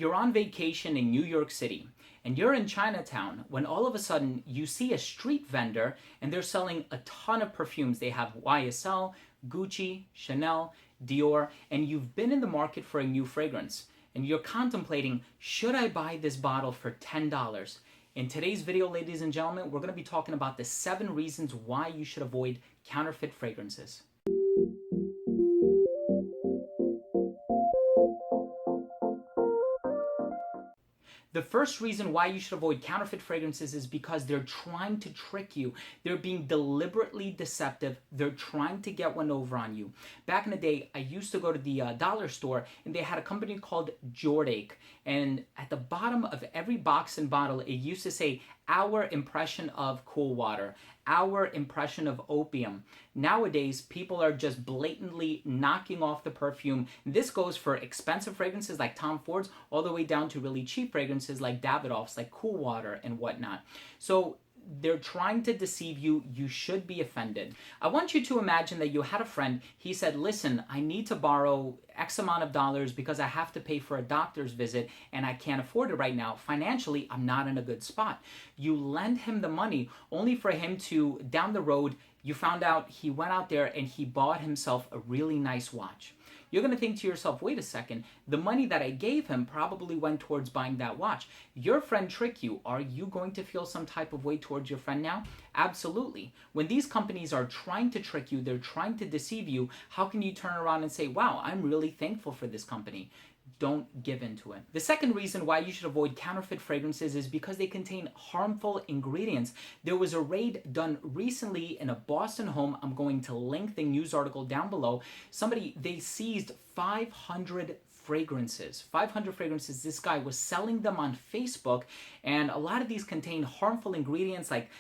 You're on vacation in New York City and you're in Chinatown when all of a sudden you see a street vendor and they're selling a ton of perfumes. They have YSL, Gucci, Chanel, Dior, and you've been in the market for a new fragrance and you're contemplating, should I buy this bottle for $10? In today's video, ladies and gentlemen, we're going to be talking about the 7 reasons why you should avoid counterfeit fragrances. The first reason why you should avoid counterfeit fragrances is because they're trying to trick you. They're being deliberately deceptive. They're trying to get one over on you. Back in the day, I used to go to the dollar store and they had a company called Jordache. And at the bottom of every box and bottle, it used to say, our impression of cool water, our impression of opium. Nowadays, people are just blatantly knocking off the perfume. This goes for expensive fragrances like Tom Ford's all the way down to really cheap fragrances like Davidoff's, like Cool Water and whatnot. So they're trying to deceive you. You should be offended. I want you to imagine that you had a friend. He said, listen, I need to borrow X amount of dollars because I have to pay for a doctor's visit and I can't afford it right now. Financially, I'm not in a good spot. You lend him the money only for him to, down the road, you found out he went out there and he bought himself a really nice watch. You're going to think to yourself, wait a second, the money that I gave him probably went towards buying that watch. Your friend tricked you. Are you going to feel some type of way towards your friend now? Absolutely. When these companies are trying to trick you, they're trying to deceive you, how can you turn around and say, wow, I'm really thankful for this company? Don't give into it. The second reason why you should avoid counterfeit fragrances is because they contain harmful ingredients. There was a raid done recently in a Boston home. I'm going to link the news article down below. They seized 500 fragrances. 500 fragrances. This guy was selling them on Facebook, and a lot of these contain harmful ingredients like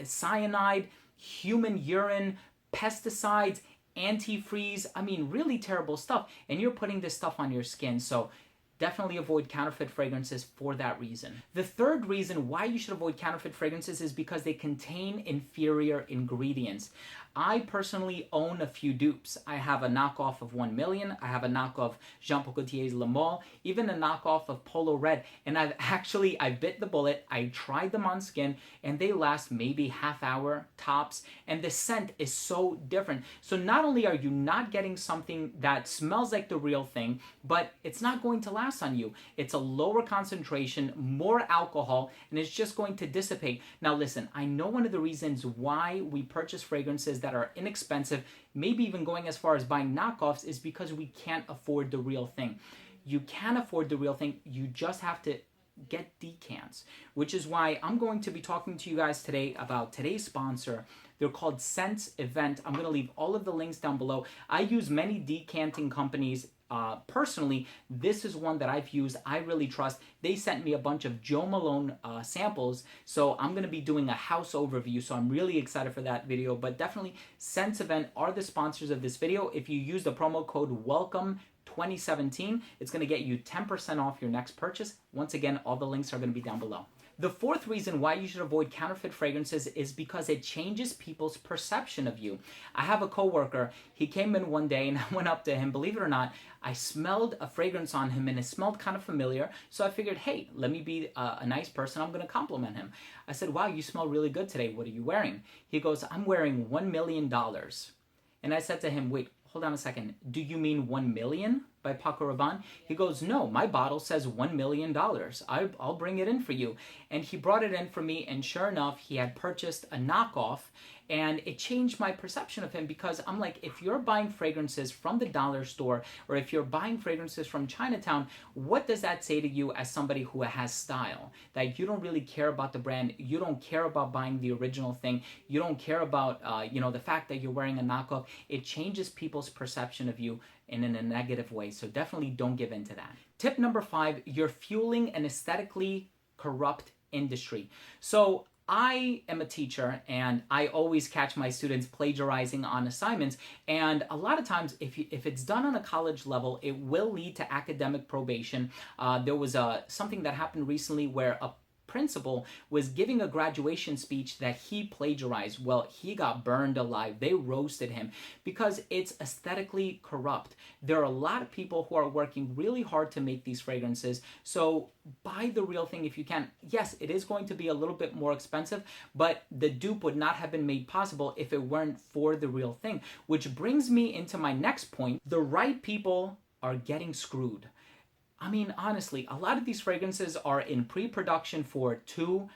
cyanide, human urine, pesticides, antifreeze. I mean, really terrible stuff. And you're putting this stuff on your skin. So definitely avoid counterfeit fragrances for that reason. The third reason why you should avoid counterfeit fragrances is because they contain inferior ingredients. I personally own a few dupes. I have a knockoff of 1 Million. I have a knockoff Jean Paul Gaultier's Le Male, even a knockoff of Polo Red. And I bit the bullet. I tried them on skin and they last maybe half hour tops. And the scent is so different. So not only are you not getting something that smells like the real thing, but it's not going to last on you. It's a lower concentration, more alcohol, and it's just going to dissipate. Now listen, I know one of the reasons why we purchase fragrances that are inexpensive, maybe even going as far as buying knockoffs, is because we can't afford the real thing. You can afford the real thing, you just have to get decants, which is why I'm going to be talking to you guys today about today's sponsor. They're called Scents Event. I'm going to leave all of the links down below. I use many decanting companies. Personally, this is one that I've used. I really trust. They sent me a bunch of Joe Malone samples, so I'm going to be doing a house overview, so I'm really excited for that video. But definitely, Scents Event are the sponsors of this video. If you use the promo code WELCOME2017, it's going to get you 10% off your next purchase. Once again, all the links are going to be down below. The fourth reason why you should avoid counterfeit fragrances is because it changes people's perception of you. I have a coworker. He came in one day and I went up to him. Believe it or not, I smelled a fragrance on him and it smelled kind of familiar. So I figured, hey, let me be a nice person. I'm going to compliment him. I said, wow, you smell really good today. What are you wearing? He goes, I'm wearing $1 million. And I said to him, wait, hold on a second. Do you mean 1 million by Paco Rabanne? He goes, no, my bottle says $1 million. I'll bring it in for you. And he brought it in for me, and sure enough, he had purchased a knockoff, and it changed my perception of him, because I'm like, if you're buying fragrances from the dollar store, or if you're buying fragrances from Chinatown, what does that say to you as somebody who has style? That you don't really care about the brand, you don't care about buying the original thing, you don't care about the fact that you're wearing a knockoff. It changes people's perception of you in a negative way. So definitely don't give in to that. Tip number 5, you're fueling an aesthetically corrupt industry. So I am a teacher and I always catch my students plagiarizing on assignments, and a lot of times if it's done on a college level, it will lead to academic probation. There was something that happened recently where a principal was giving a graduation speech that he plagiarized. Well, he got burned alive. They roasted him because it's aesthetically corrupt. There are a lot of people who are working really hard to make these fragrances, so buy the real thing if you can. Yes, it is going to be a little bit more expensive, but the dupe would not have been made possible if it weren't for the real thing. Which brings me into my next point. The right people are getting screwed. I mean, honestly, a lot of these fragrances are in pre-production for 2-3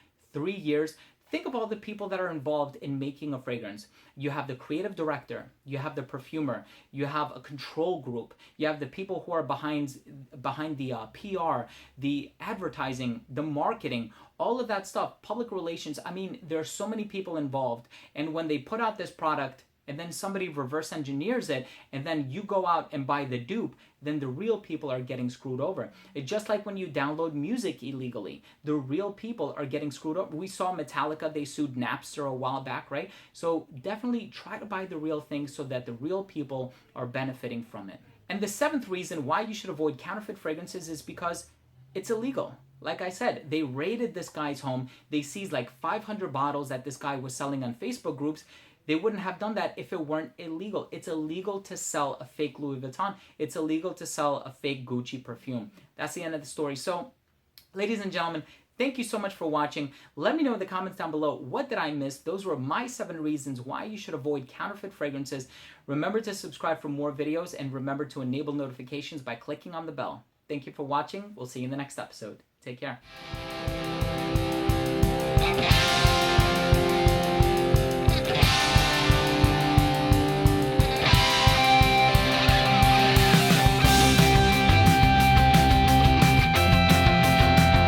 years. Think of all the people that are involved in making a fragrance. You have the creative director, you have the perfumer, you have a control group, you have the people who are behind the PR, the advertising, the marketing, all of that stuff, public relations. I mean, there are so many people involved. And when they put out this product, and then somebody reverse engineers it, and then you go out and buy the dupe, then the real people are getting screwed over. It's just like when you download music illegally. The real people are getting screwed over. We saw Metallica, they sued Napster a while back, right? So definitely try to buy the real thing so that the real people are benefiting from it. And the seventh reason why you should avoid counterfeit fragrances is because it's illegal. Like I said, they raided this guy's home. They seized like 500 bottles that this guy was selling on Facebook groups. They wouldn't have done that if it weren't illegal. It's illegal to sell a fake Louis Vuitton. It's illegal to sell a fake Gucci perfume. That's the end of the story. So, ladies and gentlemen, thank you so much for watching. Let me know in the comments down below, what did I miss? Those were my 7 reasons why you should avoid counterfeit fragrances. Remember to subscribe for more videos, and remember to enable notifications by clicking on the bell. Thank you for watching. We'll see you in the next episode. Take care.